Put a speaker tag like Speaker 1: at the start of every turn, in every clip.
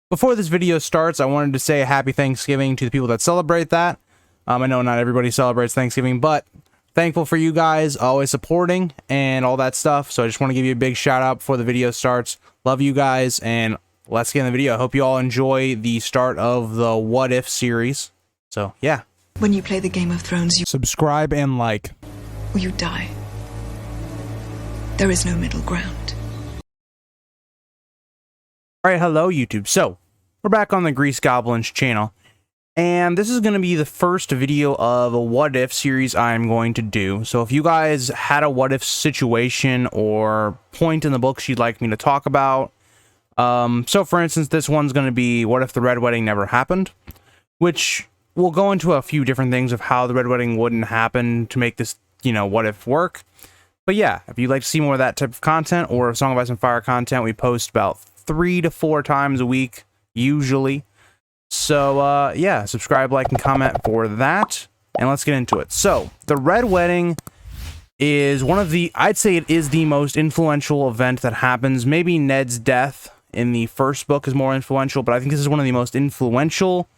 Speaker 1: Before this video starts, I wanted to say a happy Thanksgiving to the people that celebrate that. I know not everybody celebrates Thanksgiving, but thankful for you guys always supporting and all that stuff. So I just want to give you a big shout out before the video starts. Love you guys, and let's get in the video. I hope you all enjoy the start of the What If series. So yeah.
Speaker 2: When you play the Game of Thrones, you
Speaker 1: Subscribe and like.
Speaker 2: or you die. There is no middle ground.
Speaker 1: Alright, hello YouTube. So, we're back on the Grease Goblins channel, and this is going to be the first video of a What If series I'm going to do. So if you guys had a What If situation or point in the books you'd like me to talk about, so for instance, this one's going to be What If the Red Wedding Never Happened, which we'll go into a few different things of how the Red Wedding wouldn't happen to make this, What If work. But yeah, if you'd like to see more of that type of content or Song of Ice and Fire content, we post about 3 to 4 times a week, usually. So, yeah, subscribe, like, and comment for that. And let's get into it. So, the Red Wedding is one of the, I'd say it is the most influential event that happens. Maybe Ned's death in the first book is more influential, but I think this is one of the most influential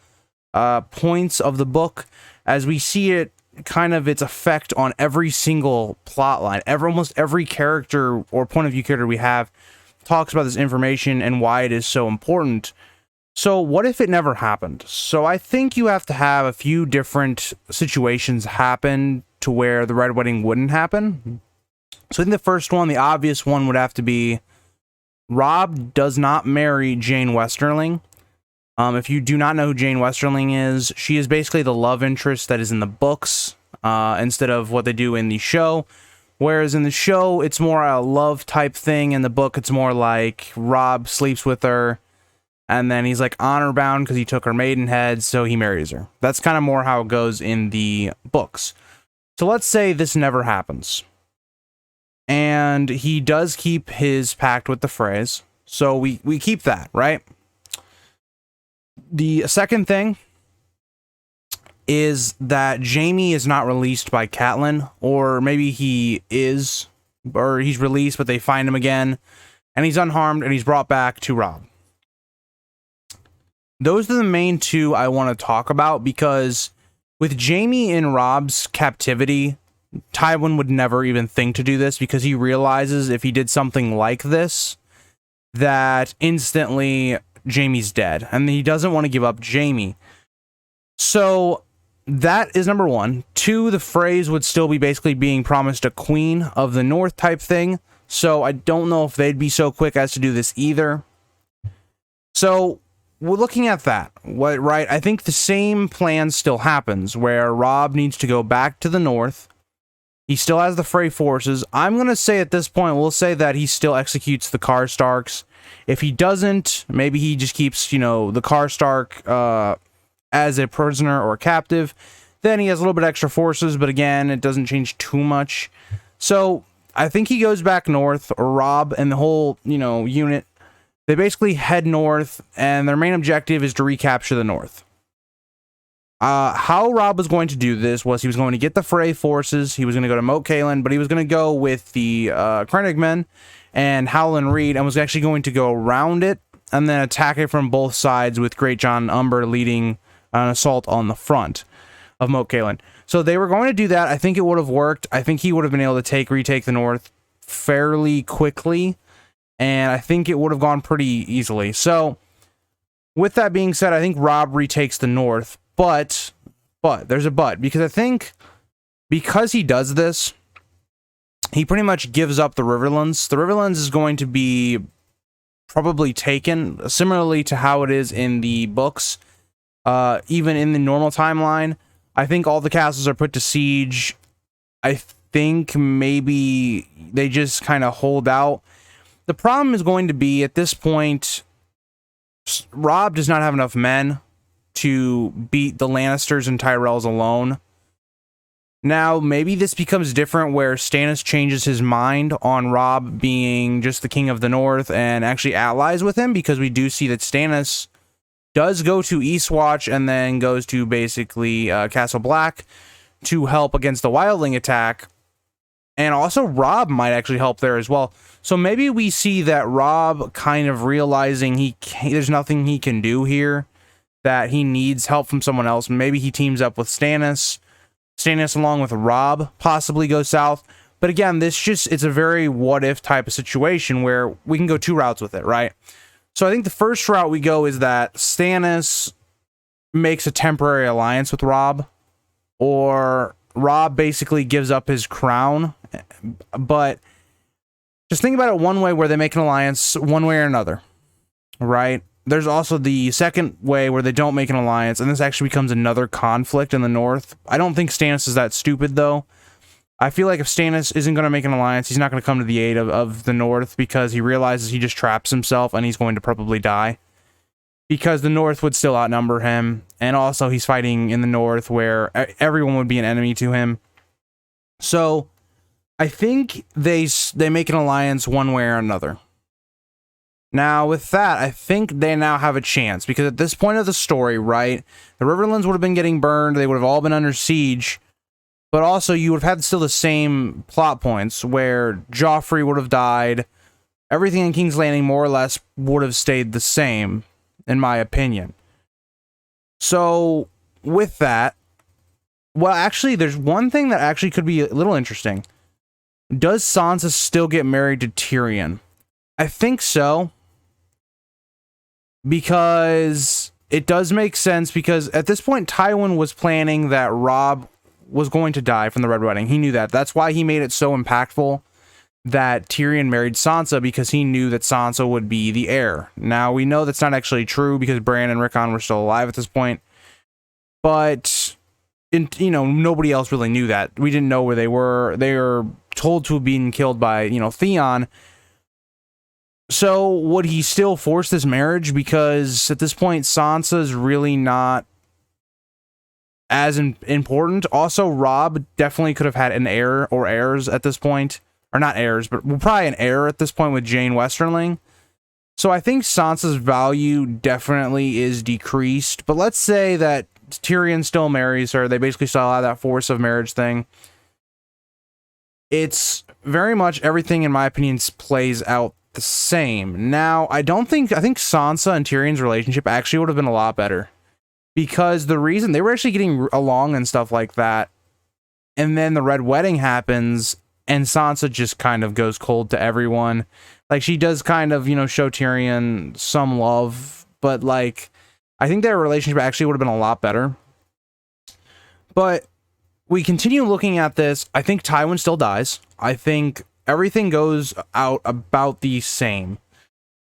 Speaker 1: points of the book, as we see it, kind of its effect on every single plot line. Almost every character or point of view character we have talks about this information and why it is so important. So what if it never happened? So I think you have to have a few different situations happen to where the Red Wedding wouldn't happen. So I think the first one, the obvious one, would have to be Robb does not marry Jane Westerling. If you do not know who Jane Westerling is, she is basically the love interest that is in the books, instead of what they do in the show. Whereas in the show, it's more a love type thing. In the book, it's more like Robb sleeps with her, and then he's like honor bound because he took her maidenhead, so he marries her. That's kind of more how it goes in the books. So let's say this never happens, and he does keep his pact with the Freys. So we keep that, right? The second thing is that Jaime is not released by Catelyn, or maybe he is, or he's released, but they find him again, and he's unharmed, and he's brought back to Robb. Those are the main two I want to talk about, because with Jaime in Robb's captivity, Tywin would never even think to do this, because he realizes if he did something like this, that instantly Jaime's dead, and he doesn't want to give up Jaime. So that is number one. Two, the Freys would still be basically being promised a queen of the North type thing, so I don't know if they'd be so quick as to do this either. So we're looking at that, right? I think the same plan still happens, where Robb needs to go back to the North. He still has the Frey forces. I'm going to say at this point, we'll say that he still executes the Karstarks. If he doesn't, maybe he just keeps, the Karstark as a prisoner or captive. Then he has a little bit extra forces, but again, it doesn't change too much. So I think he goes back north, or Robb and the whole, unit. They basically head north, and their main objective is to recapture the North. How Robb was going to do this was he was going to get the Frey forces, he was going to go to Moat Cailin, but he was going to go with the Crannogmen and Howland Reed, and was actually going to go around it and then attack it from both sides, with Great John Umber leading an assault on the front of Moat Cailin. So they were going to do that. I think it would have worked. I think he would have been able to retake the North fairly quickly, and I think it would have gone pretty easily. So with that being said, I think Robb retakes the North, but there's a but, because I think because he does this, he pretty much gives up the Riverlands. The Riverlands is going to be probably taken, similarly to how it is in the books. Even in the normal timeline, I think all the castles are put to siege. I think maybe they just kind of hold out. The problem is going to be, at this point, Robb does not have enough men to beat the Lannisters and Tyrells alone. Now, maybe this becomes different, where Stannis changes his mind on Robb being just the king of the North and actually allies with him, because we do see that Stannis does go to Eastwatch and then goes to basically Castle Black to help against the Wildling attack. And also Robb might actually help there as well. So maybe we see that Robb kind of realizing there's nothing he can do here, that he needs help from someone else. Maybe he teams up with Stannis. Stannis along with Robb possibly go south. But again, it's a very what if type of situation where we can go two routes with it, right? So I think the first route we go is that Stannis makes a temporary alliance with Robb, or Robb basically gives up his crown. But just think about it one way where they make an alliance, one way or another, right? There's also the second way where they don't make an alliance, and this actually becomes another conflict in the north. I don't think Stannis is that stupid, though. I feel like if Stannis isn't going to make an alliance, he's not going to come to the aid of the north, because he realizes he just traps himself and he's going to probably die. Because the north would still outnumber him, and also he's fighting in the north where everyone would be an enemy to him. So I think they make an alliance one way or another. Now, with that, I think they now have a chance, because at this point of the story, right, the Riverlands would have been getting burned, they would have all been under siege, but also you would have had still the same plot points, where Joffrey would have died, everything in King's Landing more or less would have stayed the same, in my opinion. So, with that, well, actually, there's one thing that actually could be a little interesting. Does Sansa still get married to Tyrion? I think so. Because it does make sense, because at this point Tywin was planning that Robb was going to die from the Red Wedding. He knew that. That's why he made it so impactful that Tyrion married Sansa, because he knew that Sansa would be the heir. Now, we know that's not actually true, because Bran and Rickon were still alive at this point. But, nobody else really knew that. We didn't know where they were. They were told to have been killed by, Theon. So, would he still force this marriage? Because at this point, Sansa's really not as important. Also, Robb definitely could have had an heir or heirs at this point. Or not heirs, but probably an heir at this point with Jane Westerling. So I think Sansa's value definitely is decreased. But let's say that Tyrion still marries her. They basically still have that force of marriage thing. It's very much everything, in my opinion, plays out the same. Now, I think Sansa and Tyrion's relationship actually would have been a lot better, because the reason they were actually getting along and stuff like that, and then the Red Wedding happens, and Sansa just kind of goes cold to everyone. Like, she does kind of, show Tyrion some love, but like, I think their relationship actually would have been a lot better. But we continue looking at this. I think Tywin still dies. I think everything goes out about the same.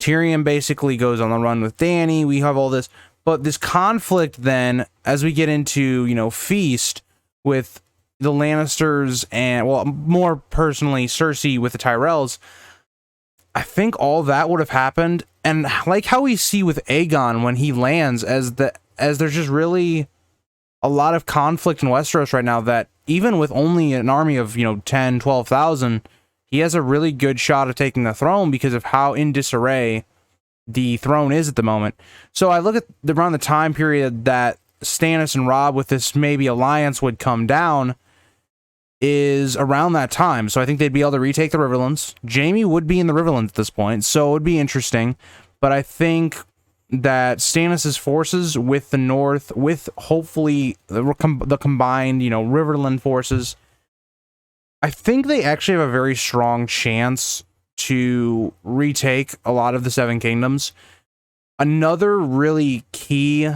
Speaker 1: Tyrion basically goes on the run with Dany. We have all this. But this conflict then, as we get into, Feast with the Lannisters and, well, more personally, Cersei with the Tyrells, I think all that would have happened. And like how we see with Aegon when he lands, as there's just really a lot of conflict in Westeros right now, that even with only an army of, 10, 12,000, he has a really good shot of taking the throne because of how in disarray the throne is at the moment. So I look at around the time period that Stannis and Robb with this maybe alliance would come down is around that time. So I think they'd be able to retake the Riverlands. Jaime would be in the Riverlands at this point, so it would be interesting. But I think that Stannis' forces with the North, with hopefully the combined, Riverland forces, I think they actually have a very strong chance to retake a lot of the Seven Kingdoms. Another really key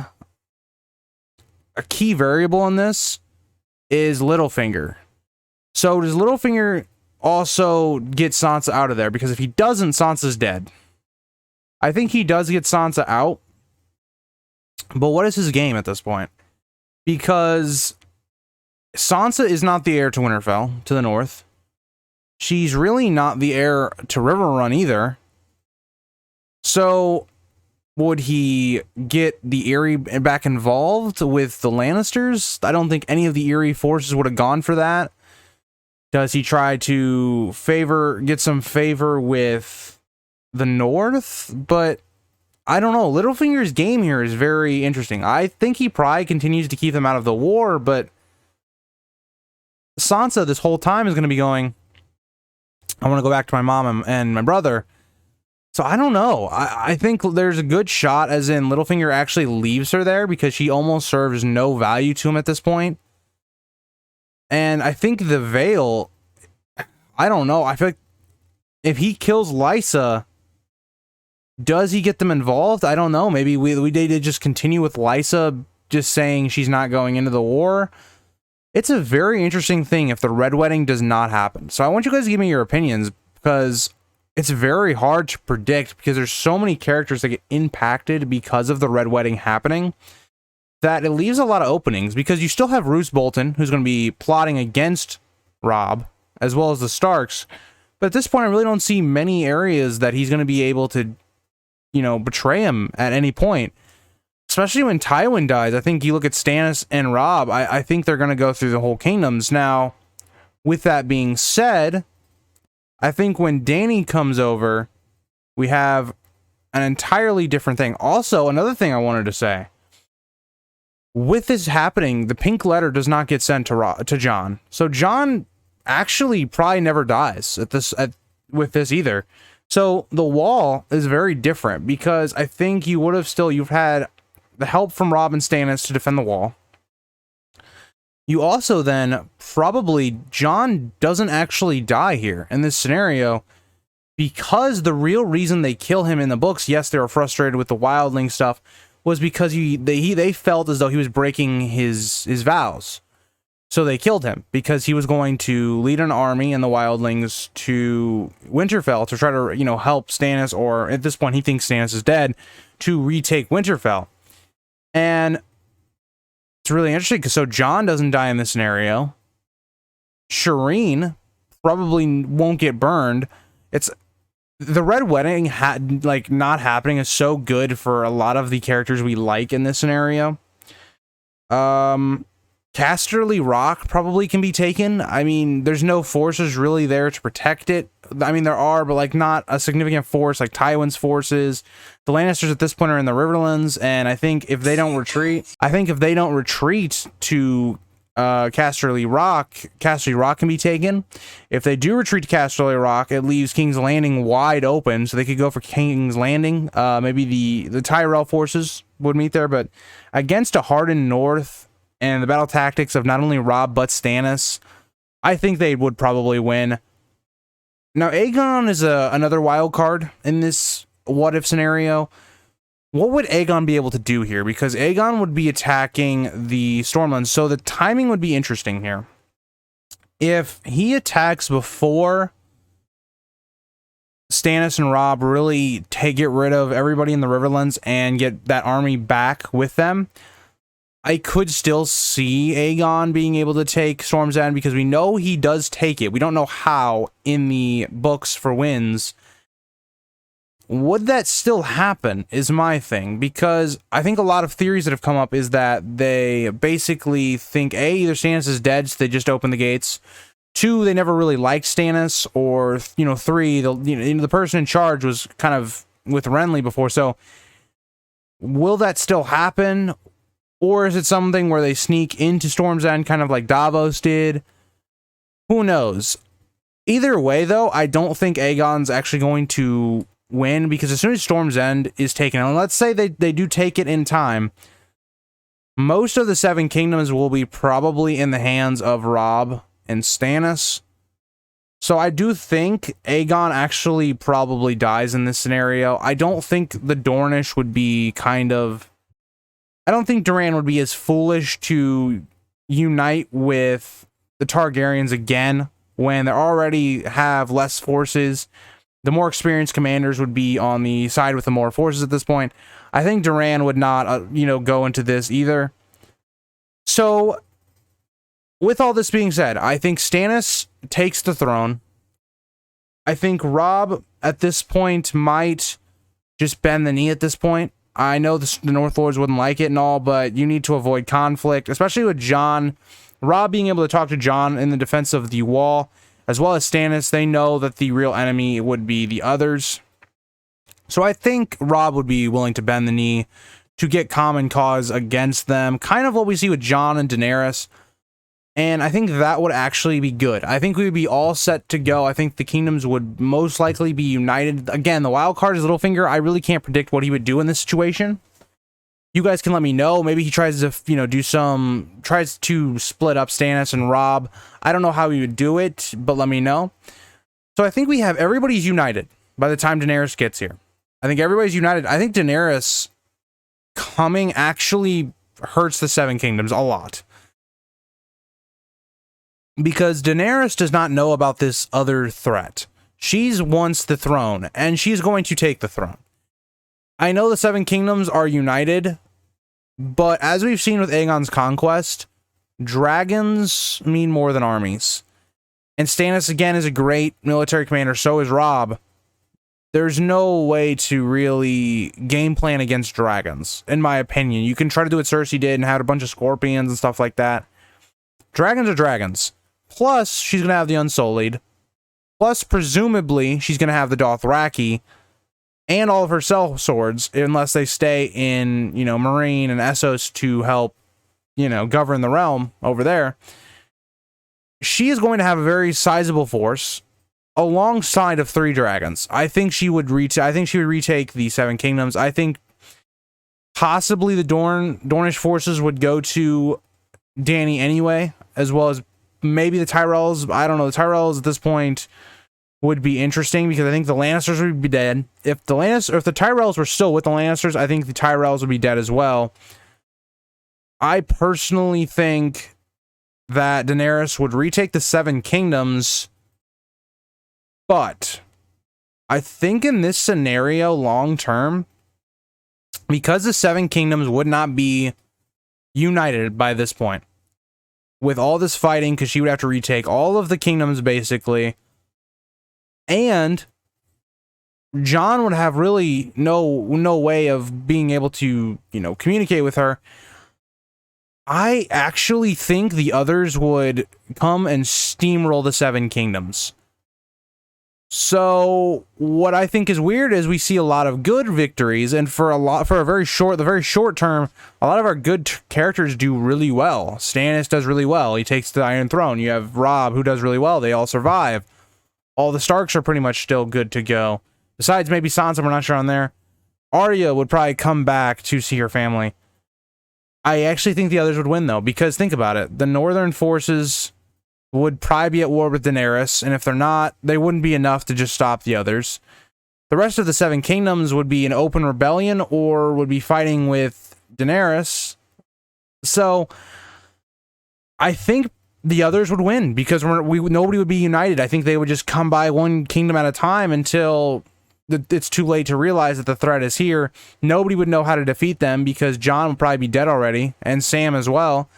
Speaker 1: variable in this is Littlefinger. So does Littlefinger also get Sansa out of there? Because if he doesn't, Sansa's dead. I think he does get Sansa out. But what is his game at this point? Because Sansa is not the heir to Winterfell, to the north. She's really not the heir to Riverrun either. So, would he get the Eyrie back involved with the Lannisters? I don't think any of the Eyrie forces would have gone for that. Does he try to get some favor with the north? But I don't know. Littlefinger's game here is very interesting. I think he probably continues to keep them out of the war, but Sansa this whole time is going to be going, I want to go back to my mom and my brother. So I don't know. I think there's a good shot, as in Littlefinger actually leaves her there because she almost serves no value to him at this point. And I think the Veil, I don't know. I feel like if he kills Lysa, does he get them involved? I don't know. Maybe we did just continue with Lysa just saying she's not going into the war. It's a very interesting thing if the Red Wedding does not happen. So I want you guys to give me your opinions, because it's very hard to predict, because there's so many characters that get impacted because of the Red Wedding happening, that it leaves a lot of openings, because you still have Roose Bolton, who's going to be plotting against Robb, as well as the Starks. But at this point, I really don't see many areas that he's going to be able to, you know, betray him at any point. Especially when Tywin dies. I think you look at Stannis and Robb, I think they're going to go through the whole kingdoms. Now, with that being said, I think when Dany comes over, we have an entirely different thing. Also, another thing I wanted to say. With this happening, the pink letter does not get sent to Jon. So Jon actually probably never dies with this either. So the Wall is very different, because I think you would have you've had the help from Robb and Stannis to defend the Wall. You also then probably, Jon doesn't actually die here in this scenario, because the real reason they kill him in the books, yes, they were frustrated with the wildling stuff, was because they felt as though he was breaking his vows. So they killed him, because he was going to lead an army and the wildlings to Winterfell to try to, you know, help Stannis, or at this point he thinks Stannis is dead, to retake Winterfell. And it's really interesting, because so Jon doesn't die in this scenario. Shireen probably won't get burned. It's the Red Wedding not happening is so good for a lot of the characters we like in this scenario. Casterly Rock probably can be taken. I mean, there's no forces really there to protect it. I mean, there are, but like not a significant force like Tywin's forces. The Lannisters at this point are in the Riverlands, and I think if they don't retreat to Casterly Rock can be taken. If they do retreat to Casterly Rock, it leaves King's Landing wide open, so they could go for King's Landing. Maybe the Tyrell forces would meet there, but against a hardened North and the battle tactics of not only Robb but Stannis, I think they would probably win. Now, Aegon is another wild card in this what-if scenario. What would Aegon be able to do here? Because Aegon would be attacking the Stormlands, so the timing would be interesting here. If he attacks before Stannis and Robb really get rid of everybody in the Riverlands and get that army back with them, I could still see Aegon being able to take Storm's End, because we know he does take it. We don't know how in the books for wins. Would that still happen is my thing, because I think a lot of theories that have come up is that they basically think, A, either Stannis is dead, so they just open the gates. 2, they never really liked Stannis, or, 3, the person in charge was kind of with Renly before, so will that still happen? Or is it something where they sneak into Storm's End, kind of like Davos did? Who knows? Either way, though, I don't think Aegon's actually going to win, because as soon as Storm's End is taken, and let's say they do take it in time, most of the Seven Kingdoms will be probably in the hands of Robb and Stannis. So I do think Aegon actually probably dies in this scenario. I don't think the Dornish would be I don't think Doran would be as foolish to unite with the Targaryens again when they already have less forces. The more experienced commanders would be on the side with the more forces at this point. I think Doran would not, go into this either. So, with all this being said, I think Stannis takes the throne. I think Robb, at this point, might just bend the knee at this point. I know the North Lords wouldn't like it and all, but you need to avoid conflict, especially with Jon. Robb being able to talk to Jon in the defense of the Wall, as well as Stannis, they know that the real enemy would be the others. So I think Robb would be willing to bend the knee to get common cause against them. Kind of what we see with Jon and Daenerys. And I think that would actually be good. I think we would be all set to go. I think the kingdoms would most likely be united. Again, the wild card is Littlefinger. I really can't predict what he would do in this situation. You guys can let me know. Maybe he tries to, tries to split up Stannis and Robb. I don't know how he would do it, but let me know. So I think we have everybody's united by the time Daenerys gets here. I think everybody's united. I think Daenerys coming actually hurts the Seven Kingdoms a lot. Because Daenerys does not know about this other threat. She wants the throne, and she's going to take the throne. I know the Seven Kingdoms are united, but as we've seen with Aegon's conquest, dragons mean more than armies. And Stannis, again, is a great military commander, so is Robb. There's no way to really game plan against dragons, in my opinion. You can try to do what Cersei did and had a bunch of scorpions and stuff like that. Dragons are dragons. Plus, she's going to have the Unsullied. Plus, presumably, she's going to have the Dothraki and all of her sellswords, unless they stay in, Meereen and Essos to help, govern the realm over there. She is going to have a very sizable force alongside of 3 dragons. I think she would retake the Seven Kingdoms. I think possibly the Dornish forces would go to Dany anyway, as well as maybe the Tyrells. I don't know. The Tyrells at this point would be interesting because I think the Lannisters would be dead. If the Tyrells were still with the Lannisters, I think the Tyrells would be dead as well. I personally think that Daenerys would retake the Seven Kingdoms, but I think in this scenario, long term, because the Seven Kingdoms would not be united by this point, with all this fighting, because she would have to retake all of the kingdoms, basically. And Jon would have really no way of being able to, communicate with her. I actually think the others would come and steamroll the Seven Kingdoms. So what I think is weird is we see a lot of good victories, and the very short term, a lot of our good characters do really well. Stannis does really well. He takes the Iron Throne. You have Robb, who does really well. They all survive. All the Starks are pretty much still good to go. Besides maybe Sansa, we're not sure on there. Arya would probably come back to see her family. I actually think the others would win, though, because think about it. The Northern forces would probably be at war with Daenerys, and if they're not, they wouldn't be enough to just stop the others. The rest of the Seven Kingdoms would be an open rebellion or would be fighting with Daenerys. So I think the others would win because nobody would be united. I think they would just come by one kingdom at a time until it's too late to realize that the threat is here. Nobody would know how to defeat them because Jon would probably be dead already, and Sam as well.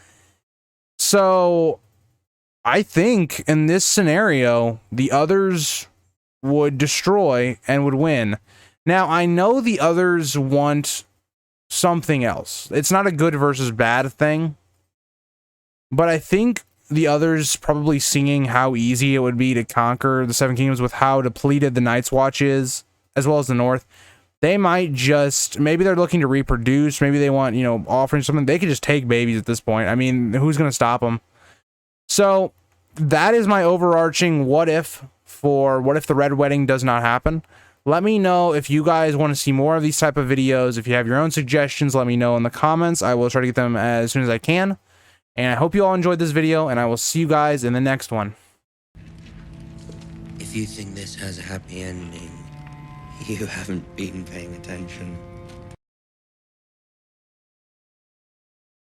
Speaker 1: So I think in this scenario, the others would destroy and would win. Now, I know the others want something else. It's not a good versus bad thing, but I think the others probably seeing how easy it would be to conquer the Seven Kingdoms with how depleted the Night's Watch is, as well as the North. They might maybe they're looking to reproduce. Maybe they want, offering something. They could just take babies at this point. I mean, who's going to stop them? So that is my overarching what if the Red Wedding does not happen. Let me know if you guys want to see more of these type of videos. If you have your own suggestions, let me know in the comments. I will try to get them as soon as I can. And I hope you all enjoyed this video, and I will see you guys in the next one.
Speaker 3: If you think this has a happy ending, you haven't been paying attention.